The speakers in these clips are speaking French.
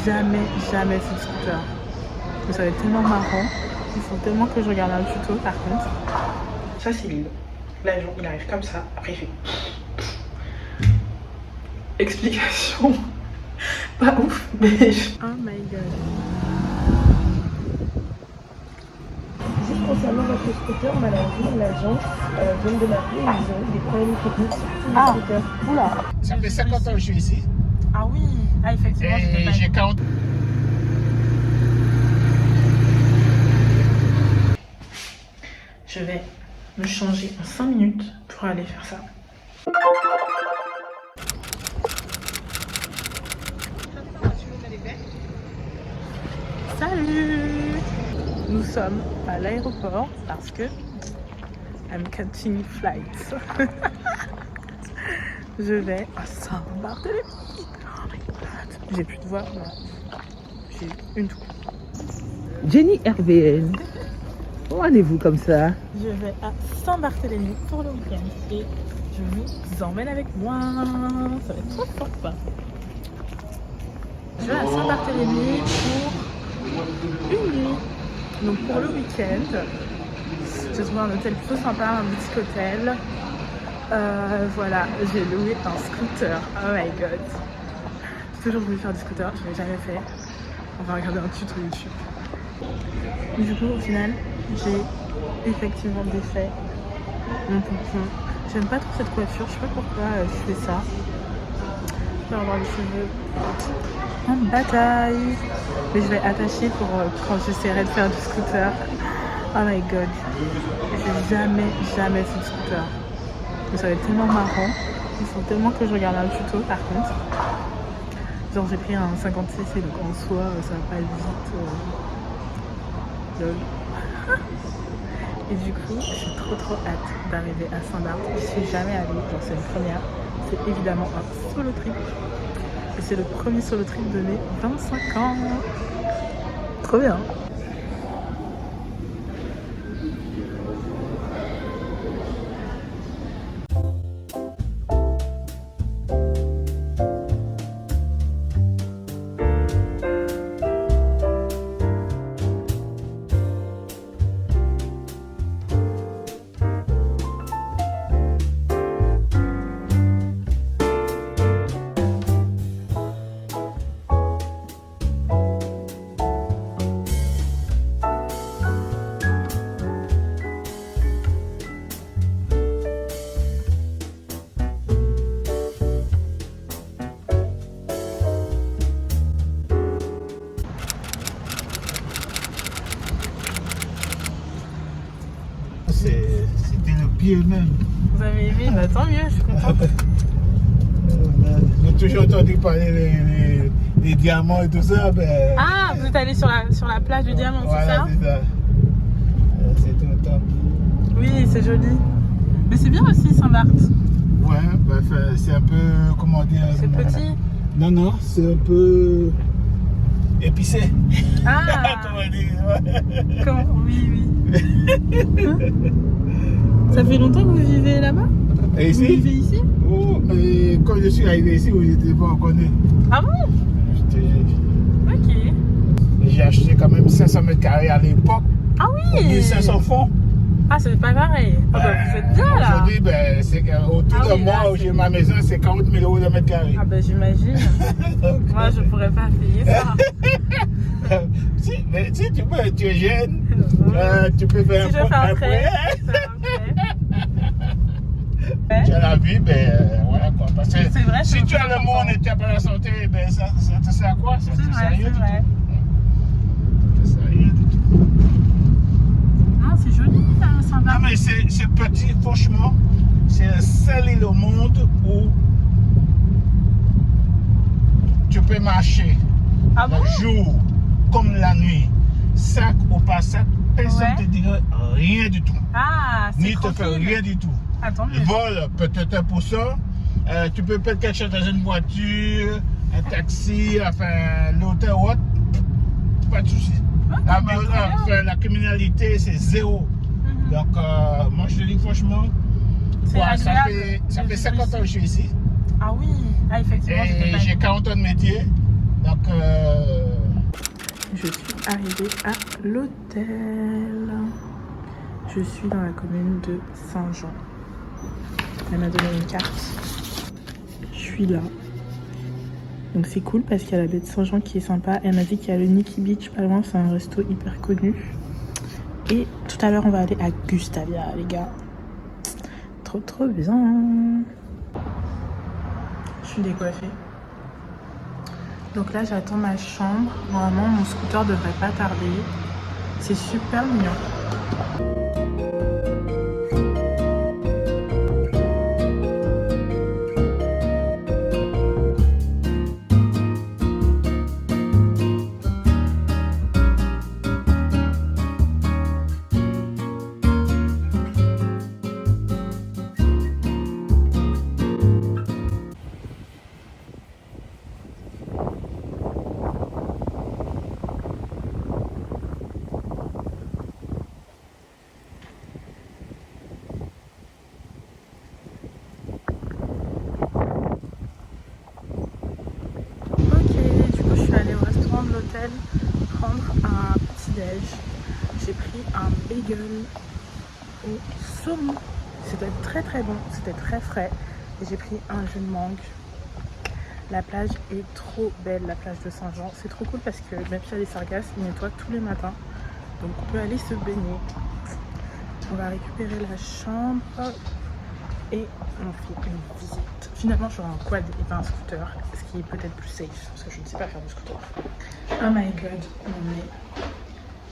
jamais fait de scooter. Mais ça va être tellement marrant. Il faut tellement que je regarde un tuto par contre. Ça c'est l'île. L'avion il arrive comme ça, après il fait... Explication. Pas ouf, mais... Oh my god. Juste concernant votre scooter, malheureusement, l'agence vient de m'appeler, ils ont eu des problèmes techniques sur tous les scooters. Oula. Ça fait 50 ans que je suis ici. Ah oui, ah effectivement, Et j'ai 40. Je vais me changer en 5 minutes pour aller faire ça. Salut! Nous sommes à l'aéroport parce que I'm catching flights. Je vais à Saint-Barthélemy. Oh my god. J'ai plus de voix, non. J'ai une toux. Jenny RVN, où allez-vous comme ça? Je vais à Saint-Barthélemy pour le week-end et je vous emmène avec moi. Ça va être trop sympa. Je vais à Saint-Barthélemy pour une nuit. Donc pour le week-end, j'ai trouvé un hôtel plutôt sympa, un boutique hôtel. Voilà, j'ai loué un scooter. Oh my god. J'ai toujours voulu faire du scooter, je ne l'ai jamais fait. On va regarder un tuto YouTube. Du coup, au final, j'ai effectivement défait mon pompon. J'aime pas trop cette coiffure, je sais pas pourquoi je fais ça. Je vais avoir les cheveux en bataille. Mais je vais attacher pour quand j'essaierai de faire du scooter. Oh my god. J'ai jamais fait de scooter. Mais ça va être tellement marrant. Il faut tellement que je regarde un tuto par contre. Genre j'ai pris un 50cc donc en soi ça va pas aller vite. Lol. Et du coup j'ai trop hâte d'arriver à Saint-Barth. Je suis jamais allée, genre c'est une première. C'est évidemment un solo trip. Et c'est le premier solo trip de mes 25 ans. Trop bien. C'était le pire même. Vous avez aimé? Bah tant mieux, je suis contente. J'ai toujours entendu parler des diamants et tout ça. Ben, Ah, vous êtes allé sur la plage du Diamant, voilà, c'est ça? c'est ça. C'est tout le temps. Oui, c'est joli. Mais c'est bien aussi Saint-Barth. Ouais, ben, c'est un peu, comment dire... C'est petit. Non, c'est un peu épicé. Ah, Comment dire, ouais. oui. Ça fait longtemps que vous vivez là-bas? Et Vous ici? vivez ici? Oh, et quand je suis arrivé ici, vous n'étiez pas encore né. Ah bon? Ok. J'ai acheté quand même 500 mètres carrés à l'époque. Ah oui! 1500 francs. Ah, c'est pas pareil. Ah bah, vous êtes bien là. Aujourd'hui, ben, autour Ah de oui, moi, là, où j'ai ma maison, c'est 40 000 euros de mètre carré. Ah bah j'imagine. Moi, je pourrais pas payer ça. Mais si tu es jeune, tu peux faire Si je fais un prêt. Tu as la vie, ben voilà quoi. Parce que C'est vrai, si tu as le monde et tu n'as pas la santé, ben ça te sert à quoi? Ça te sert à rien du tout. Ça te sert à rien du tout. Non, c'est joli Saint-Barth. Non mais c'est petit, franchement. C'est la seule île au monde où tu peux marcher Ah bon? le jour comme la nuit, sac ou pas sac, personne ne te dira rien du tout. Ah, c'est Ni te fait tranquille. rien du tout. Attends, Le vol, peut-être 1%. Tu peux peut-être quelque chose dans une voiture, un taxi, enfin l'hôtel ou autre. Pas de souci. La criminalité, c'est zéro. Donc, moi, je te dis franchement, ouais, ça fait 50 ans que je suis ici. Ah oui, ah, effectivement. Et j'ai 40 ans de métier. Donc, Je suis arrivée à l'hôtel. Je suis dans la commune de Saint-Jean. Elle m'a donné une carte. Je suis là. Donc c'est cool parce qu'il y a la baie de Saint-Jean qui est sympa. Elle m'a dit qu'il y a le Nikki Beach pas loin, c'est un resto hyper connu. Et tout à l'heure on va aller à Gustavia les gars. Trop bien. Je suis décoiffée. Donc là j'attends ma chambre. Normalement mon scooter devrait pas tarder. C'est super mignon. De l'hôtel prendre un petit déj. J'ai pris un bagel au saumon. C'était très bon, c'était très frais. Et j'ai pris un jus de mangue. La plage est trop belle, la plage de Saint-Jean. C'est trop cool parce que même si elle est sargasse, il nettoie tous les matins. Donc on peut aller se baigner. On va récupérer la chambre et on fait une visite. Finalement, j'aurai un quad et pas un scooter, ce qui est peut-être plus safe parce que je ne sais pas faire du scooter. Oh my god, mais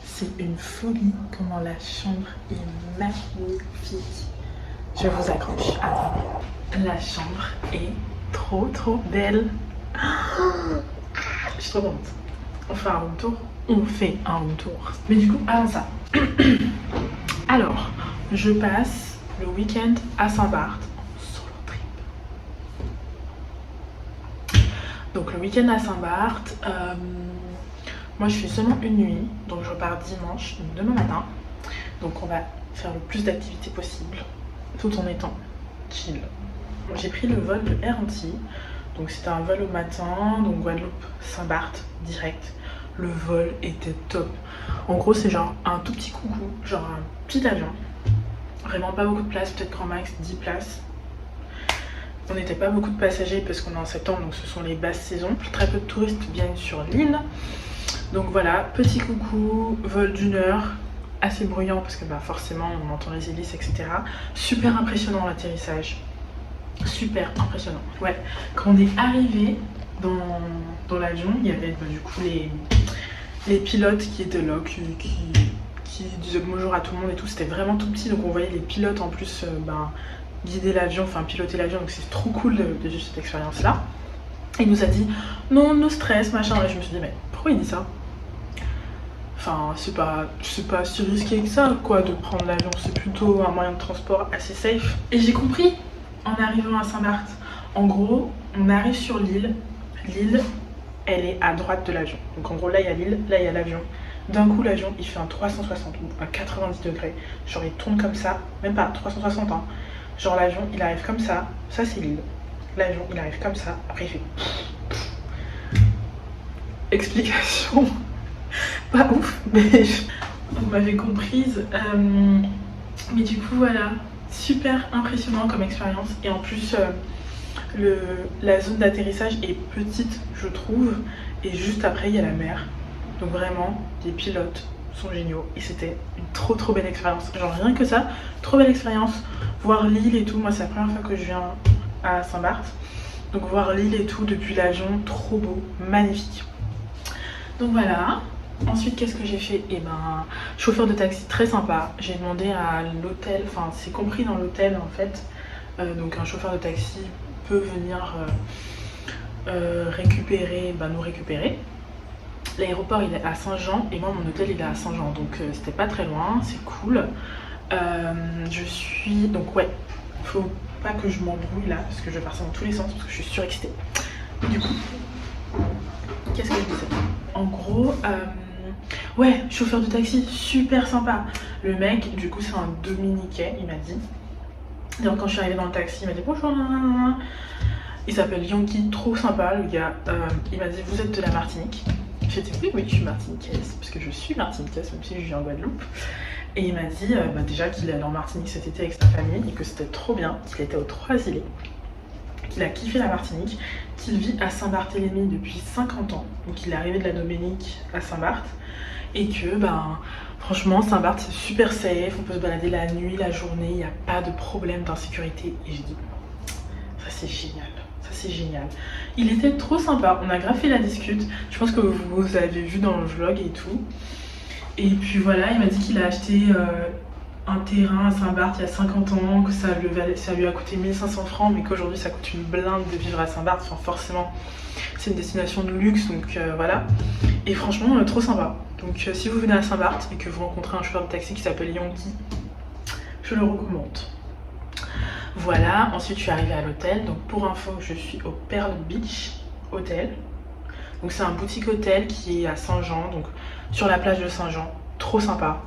c'est une folie comment la chambre est magnifique. Je vous accroche. Attendez. La chambre est trop belle. Je suis trop contente. On fait un room tour. On fait un room tour. Mais du coup, avant ça. Alors, je passe le week-end à Saint-Barth en solo trip. Donc le week-end à Saint-Barth, moi je fais seulement une nuit, donc je repars dimanche, donc demain matin. Donc on va faire le plus d'activités possible, tout en étant chill. J'ai pris le vol de Air Antilles, donc c'était un vol au matin, donc Guadeloupe, Saint-Barth, direct. Le vol était top. En gros c'est genre un tout petit coucou, genre un petit avion. Vraiment pas beaucoup de place, peut-être grand max 10 places. On n'était pas beaucoup de passagers parce qu'on est en septembre, donc ce sont les basses saisons. Très peu de touristes viennent sur l'île. Donc voilà, petit coucou, vol d'1 heure, assez bruyant parce que bah, forcément on entend les hélices, etc. Super impressionnant l'atterrissage. Super impressionnant. Ouais, quand on est arrivé dans l'avion, il y avait bah, du coup les pilotes qui étaient là, qui disaient bonjour à tout le monde et tout. C'était vraiment tout petit, donc on voyait les pilotes en plus guider l'avion, enfin piloter l'avion, donc c'est trop cool de vivre cette expérience là. Il nous a dit non, no stress, machin, et je me suis dit mais pourquoi il dit ça? Enfin c'est pas si risqué que ça quoi de prendre l'avion, c'est plutôt un moyen de transport assez safe. Et j'ai compris en arrivant à Saint-Barth. En gros, on arrive sur l'île, l'île elle est à droite de l'avion. Donc en gros là il y a l'île, là il y a l'avion. D'un coup l'avion il fait un 360 ou un 90 degrés, genre il tourne comme ça, même pas 360 hein. Genre l'avion il arrive comme ça c'est l'île. L'avion il arrive comme ça, après il fait explication pas ouf mais vous m'avez comprise. Mais du coup voilà, super impressionnant comme expérience. Et en plus la zone d'atterrissage est petite je trouve, et juste après il y a la mer. Donc vraiment les pilotes sont géniaux et c'était une trop belle expérience. Genre rien que ça, trop belle expérience. Voir l'île et tout, moi c'est la première fois que je viens à Saint-Barth. Donc voir l'île et tout depuis l'avion, trop beau, magnifique. Donc voilà. Ensuite qu'est-ce que j'ai fait? Et ben chauffeur de taxi très sympa. J'ai demandé à l'hôtel, enfin c'est compris dans l'hôtel en fait. Donc un chauffeur de taxi peut venir récupérer, nous récupérer. L'aéroport il est à Saint-Jean et moi mon hôtel il est à Saint-Jean, donc c'était pas très loin, c'est cool. Je suis, donc ouais, faut pas que je m'embrouille là parce que je vais partir dans tous les sens parce que je suis surexcitée. Du coup, qu'est-ce que je disais? En gros, ouais, chauffeur de taxi, super sympa. Le mec, du coup c'est un Dominicain, il m'a dit. Donc quand je suis arrivée dans le taxi, il m'a dit bonjour, il s'appelle Yankee, trop sympa le gars. Il m'a dit vous êtes de la Martinique? J'ai dit oui, je suis martiniquaise, parce que je suis martiniquaise, même si je vis en Guadeloupe. Et il m'a dit déjà qu'il allait en Martinique cet été avec sa famille et que c'était trop bien, qu'il était aux 3 îlets, qu'il a kiffé la Martinique, qu'il vit à Saint-Barthélemy depuis 50 ans. Donc il est arrivé de la Dominique à Saint-Barth et que franchement Saint-Barth c'est super safe, on peut se balader la nuit, la journée, il n'y a pas de problème d'insécurité. Et j'ai dit ça c'est génial. Ça c'est génial. Il était trop sympa, on a grave fait la discute. Je pense que vous avez vu dans le vlog et tout. Et puis voilà, il m'a dit qu'il a acheté un terrain à Saint-Barth il y a 50 ans, que ça lui a coûté 1500 francs, mais qu'aujourd'hui ça coûte une blinde de vivre à Saint-Barth. Enfin, forcément, c'est une destination de luxe, donc voilà. Et franchement, trop sympa. Donc si vous venez à Saint-Barth et que vous rencontrez un chauffeur de taxi qui s'appelle Yonki, je le recommande. Voilà, ensuite je suis arrivée à l'hôtel. Donc pour info, je suis au Pearl Beach Hotel. Donc c'est un boutique hôtel qui est à Saint-Jean, donc sur la plage de Saint-Jean. Trop sympa,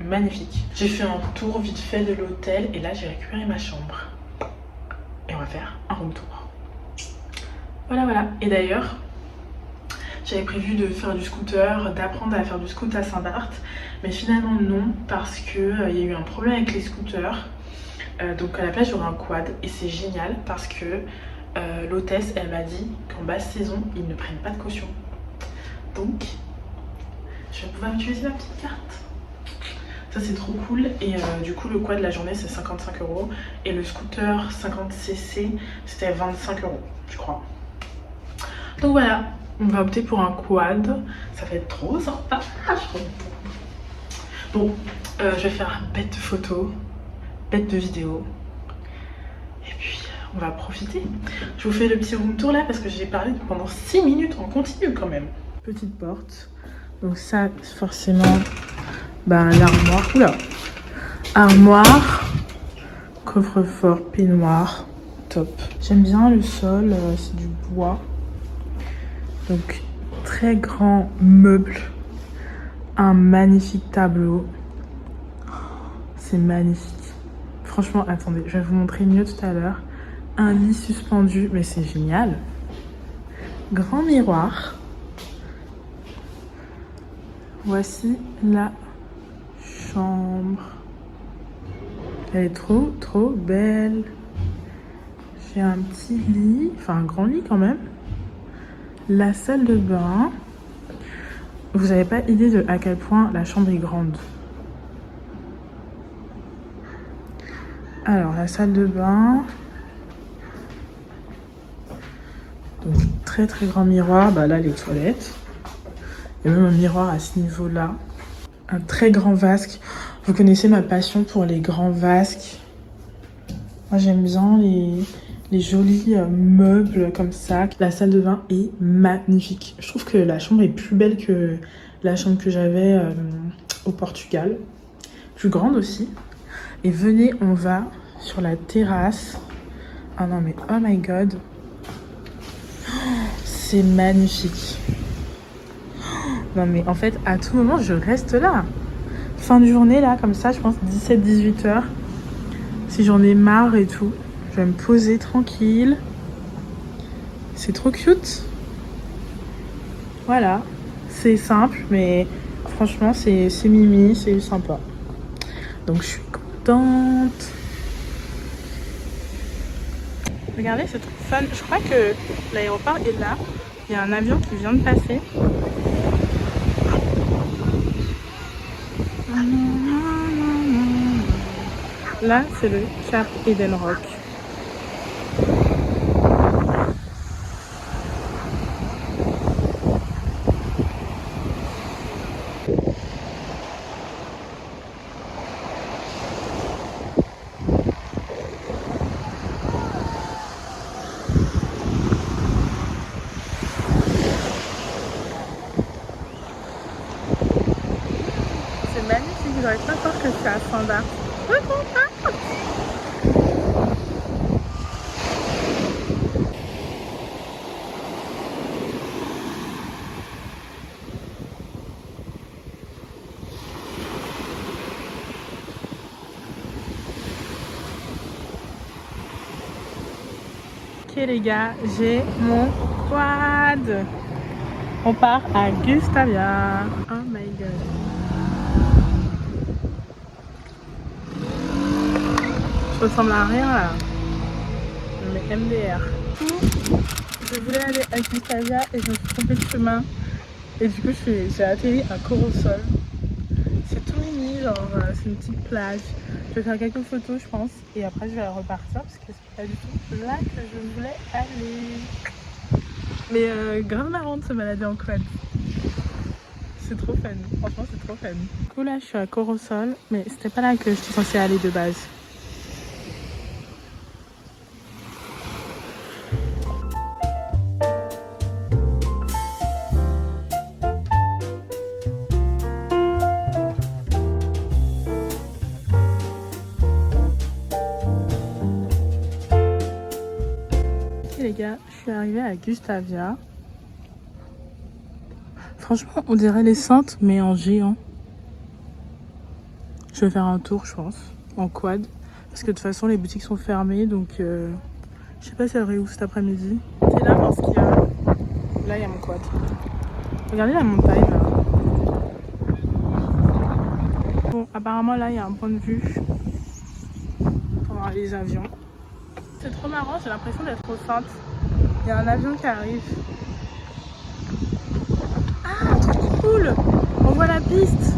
magnifique. J'ai fait un tour vite fait de l'hôtel et là j'ai récupéré ma chambre. Et on va faire un room tour. Voilà, voilà. Et d'ailleurs, j'avais prévu de faire du scooter, d'apprendre à faire du scoot à Saint-Barth. Mais finalement non, parce qu'il y a eu un problème avec les scooters. Donc à la plage j'aurai un quad et c'est génial parce que l'hôtesse elle m'a dit qu'en basse saison ils ne prennent pas de caution. Donc je vais pouvoir utiliser ma petite carte. Ça c'est trop cool. Et du coup le quad de la journée c'est 55 € et le scooter 50cc c'était 25 € je crois. Donc voilà, on va opter pour un quad. Ça va être trop sympa. Bon, je vais faire un bête de photos, bête de vidéos. Et puis on va profiter. Je vous fais le petit room tour là parce que j'ai parlé pendant 6 minutes en continu quand même. Petite porte. Donc ça forcément l'armoire. Oula. Armoire, coffre-fort, peignoir. Top. J'aime bien le sol, c'est du bois. Donc très grand meuble. Un magnifique tableau. C'est magnifique. Franchement, attendez, je vais vous montrer mieux tout à l'heure. Un lit suspendu, mais c'est génial. Grand miroir. Voici la chambre. Elle est trop, trop belle. J'ai un petit lit, enfin un grand lit quand même. La salle de bain. Vous n'avez pas idée de à quel point la chambre est grande. Alors, la salle de bain. Donc, très très grand miroir. Là, les toilettes. Il y a même un miroir à ce niveau-là. Un très grand vasque. Vous connaissez ma passion pour les grands vasques. Moi, j'aime bien les jolis meubles comme ça. La salle de bain est magnifique. Je trouve que la chambre est plus belle que la chambre que j'avais au Portugal. Plus grande aussi. Et venez, on va sur la terrasse. Ah non mais oh my god. C'est magnifique. Non mais en fait à tout moment je reste là. Fin de journée là comme ça je pense 17-18 heures. Si j'en ai marre et tout. Je vais me poser tranquille. C'est trop cute. Voilà. C'est simple mais franchement c'est mimi, c'est sympa. Donc je suis contente. Regardez, c'est trop fun. Je crois que l'aéroport est là. Il y a un avion qui vient de passer. Là, c'est le Cap Edenrock. C'est magnifique, j'arrive pas à croire que c'est à Saint-Barth. Ok les gars, j'ai mon quad. On part à Gustavia. Oh my god. Je ressemble à rien là. Mais MDR. Je voulais aller à Gustavia et je me suis trompée de chemin. Et du coup, j'ai atterri à Corosol. C'est tout mini, genre c'est une petite plage. Je vais faire quelques photos, je pense. Et après, je vais repartir parce que c'est pas du tout là que je voulais aller. Mais grave marrant de se balader en quad. C'est trop fun. Franchement, c'est trop fun. Du coup, là, je suis à Corosol. Mais c'était pas là que je suis censée aller de base. Les gars, je suis arrivée à Gustavia. Franchement, on dirait les Saintes, mais en géant. Je vais faire un tour, je pense, en quad. Parce que de toute façon, les boutiques sont fermées, donc je sais pas si elles réouvrent cet après-midi. C'est là parce qu'il y a... Là, il y a mon quad. Regardez la montagne, là. Bon, apparemment, là, il y a un point de vue pendant les avions. C'est trop marrant, j'ai l'impression d'être au centre. Il y a un avion qui arrive. Ah, trop cool! On voit la piste!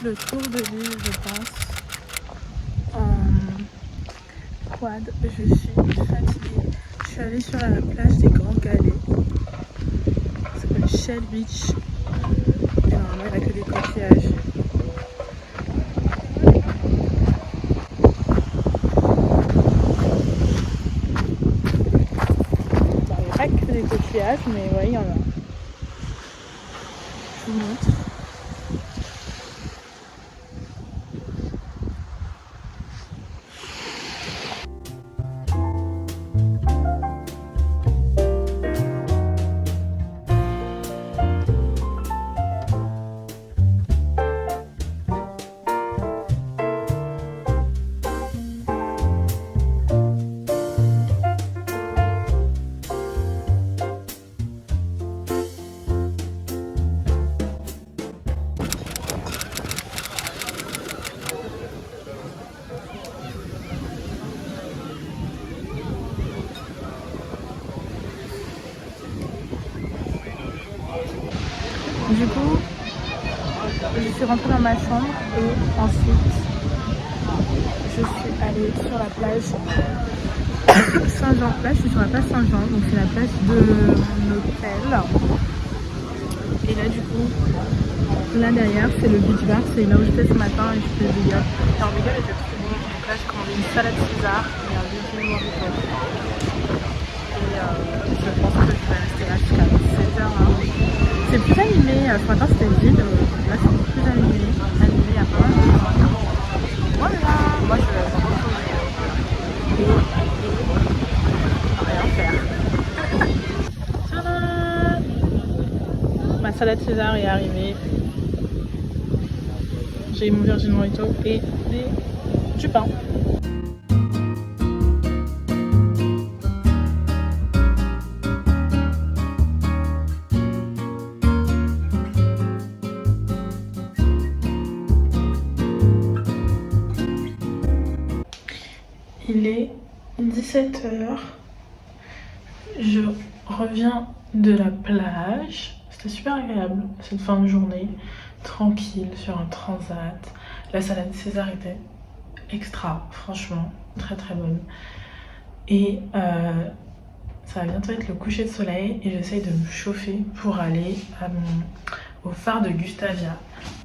Le tour de l'île, je pense, en quad. Je suis fatiguée. Je suis allée sur la plage des Grands Galets. Ça s'appelle Shell Beach. Et normalement, il n'y a que des coquillages. Bon, il n'y a pas que des coquillages, mais ouais, il y en a. Je vous montre. Du coup, je suis rentrée dans ma chambre et ensuite, je suis allée sur la plage Saint-Jean. Là, je suis sur la plage Saint-Jean, donc c'est la plage de mon hôtel. Et là, du coup, là derrière, c'est le beach bar. C'est là où j'étais ce matin et je fais des gars. Et en vegan, était trop bon. Donc là, j'ai commandé une salade César et un légume Morito. Et je pense que je vais rester là jusqu'à 7h. C'est plus animé, ce matin c'était vide, là c'est plus animé à part. Voilà, moi je vais rien faire. Tadam! Ma salade César est arrivée. J'ai eu mon Virgin Morito et du pain. Il est 17h. Je reviens de la plage. C'était super agréable cette fin de journée. Tranquille sur un transat. La salade César était extra, franchement, très très bonne. Et ça va bientôt être le coucher de soleil et j'essaye de me chauffer pour aller au phare de Gustavia.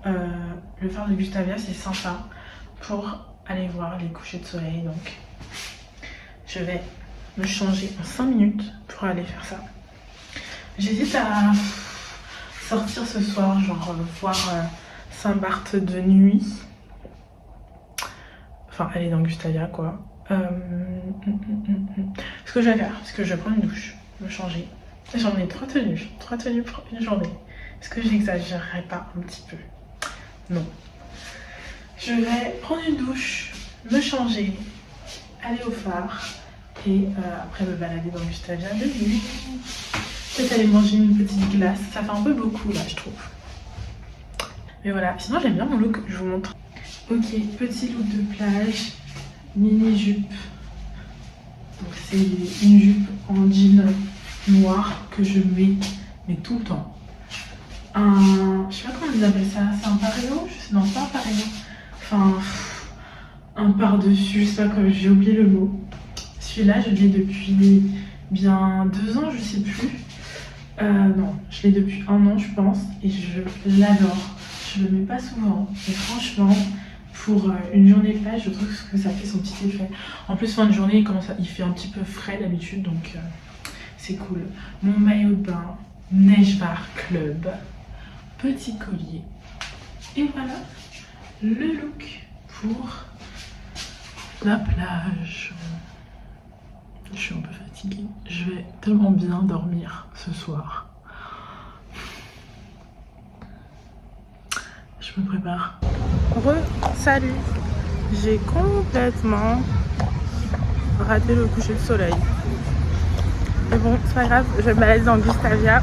Le phare de Gustavia, c'est sympa pour aller voir les couchers de soleil, donc je vais me changer en 5 minutes pour aller faire ça. J'hésite à sortir ce soir, genre voir Saint-Barth de nuit. Enfin, aller dans Gustavia, quoi. Ce que je vais faire, c'est que je vais prendre une douche, me changer. J'en ai 3 tenues pour une journée. Est-ce que j'exagérerais pas un petit peu? Non. Je vais prendre une douche, me changer, aller au phare et après me balader dans Gustavia de nuit. Peut-être aller manger une petite glace. Ça fait un peu beaucoup là, je trouve. Mais voilà, sinon j'aime bien mon look, je vous montre. Ok, petit look de plage, mini jupe. Donc c'est une jupe en jean noir que je mets mais tout le temps. Je sais pas comment ils appellent ça, c'est un pareo? Non, pas un pareo. Enfin, un par-dessus, je sais pas comment, j'ai oublié le mot. Celui-là, je l'ai depuis bien 2 ans, je sais plus. Non, je l'ai depuis 1 an, je pense, et je l'adore. Je le mets pas souvent, mais franchement, pour une journée plage, je trouve que ça fait son petit effet. En plus, fin de journée, il fait un petit peu frais d'habitude, donc c'est cool. Mon maillot de bain, Neige Bar Club, petit collier, et voilà le look pour la plage. Je suis un peu fatiguée, je vais tellement bien dormir ce soir. Je me prépare. Salut, j'ai complètement raté le coucher de soleil. Mais bon, c'est pas grave, je vais me balader dans Gustavia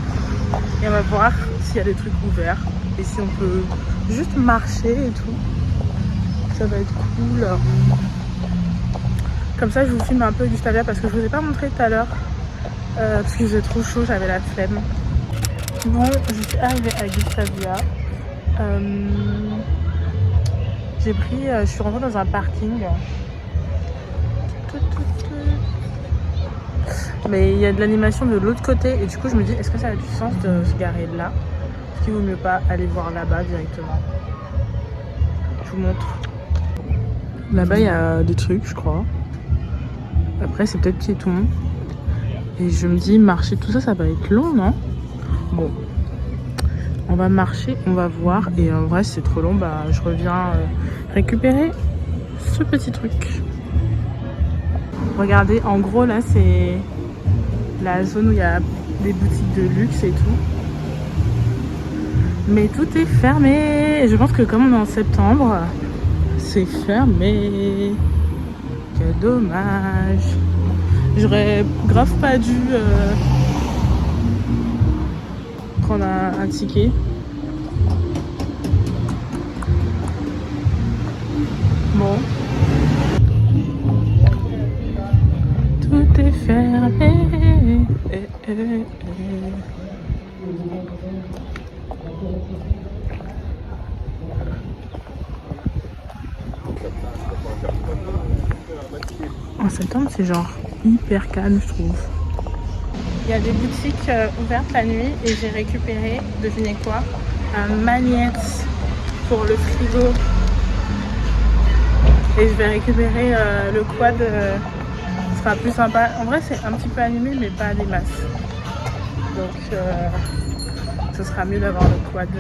et on va voir s'il y a des trucs ouverts et si on peut juste marcher et tout. Ça va être cool. Comme ça, je vous filme un peu Gustavia parce que je vous ai pas montré tout à l'heure parce qu'il faisait trop chaud, j'avais la flemme. Bon, je suis arrivée à Gustavia. Je suis rentrée dans un parking. Mais il y a de l'animation de l'autre côté et du coup je me dis est-ce que ça a du sens de se garer là? Est-ce qu'il vaut mieux pas aller voir là-bas directement? Je vous montre. Là-bas il y a des trucs je crois. Après c'est peut-être piéton. Et je me dis marcher tout ça, ça va être long, non? Bon. On va marcher, on va voir. Et en vrai si c'est trop long, bah je reviens récupérer ce petit truc. Regardez, en gros là c'est la zone où il y a des boutiques de luxe et tout. Mais tout est fermé. Et je pense que comme on est en septembre, c'est fermé. Quel dommage. J'aurais grave pas dû prendre un ticket. Bon. Tout est fermé. En septembre, c'est genre hyper calme, je trouve. Il y a des boutiques ouvertes la nuit et j'ai récupéré, devinez quoi, un magnète pour le frigo. Et je vais récupérer le quad. Ce sera plus sympa. En vrai, c'est un petit peu animé, mais pas des masses. Donc, ce sera mieux d'avoir le quad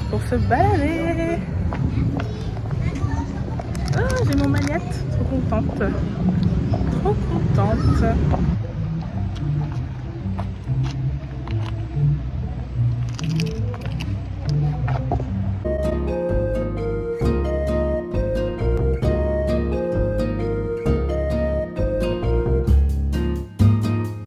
pour se balader. Ah, j'ai mon magnète. Trop contente. Trop contente.